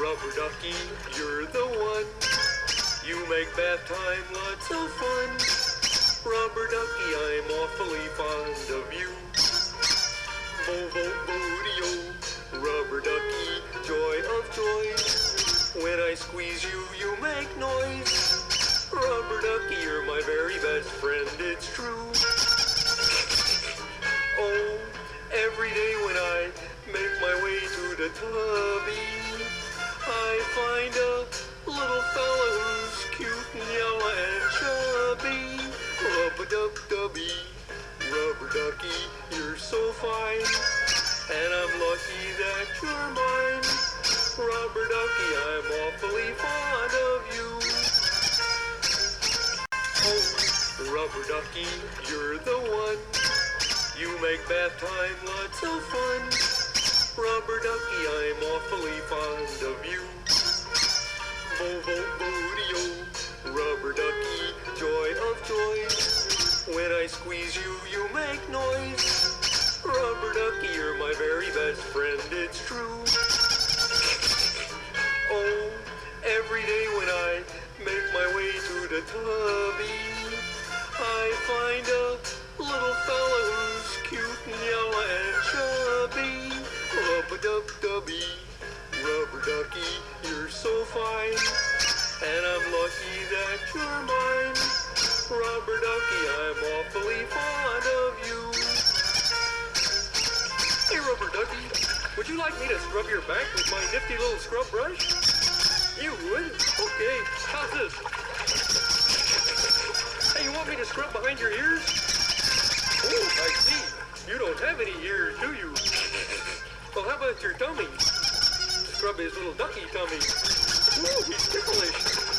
Rubber ducky, you're the one. You make bath time lots of fun. Rubber ducky, I'm awfully fond of you. Bo-bo-bo-dee-o, rubber ducky, joy of joy. When I squeeze you, you make noise. Rubber ducky, you're my very best friend, it's true. Oh, every day when I make my way to the tubby, I find a little fella who's cute and yellow and chubby. Rub-a-dub-dubby, rubber ducky, you're so fine, and I'm lucky that you're mine. Rubber ducky, I'm awfully fond of you. Oh, rubber ducky, you're the one. You make bath time lots of fun. Rubber ducky, I'm awfully fond of you. Bo-bo-bo-dee-o, rubber ducky, joy of joy. When I squeeze you, you make noise. Rubber ducky, you're my very best friend, it's true. Oh, every day when I make my way to the tubby, I find a little fella who's cute and yellow and chubby. Rub-a-dub-dubby, rubber ducky, you're so fine, and I'm lucky that you're mine. Rubber ducky, I'm awfully fond of you. Hey, rubber ducky, would you like me to scrub your back with my nifty little scrub brush? You would? Okay, how's this? Hey, you want me to scrub behind your ears? Oh, I see. You don't have any ears, do you? Well, how about your tummy? Scrub his little ducky tummy. Ooh, he's ticklish.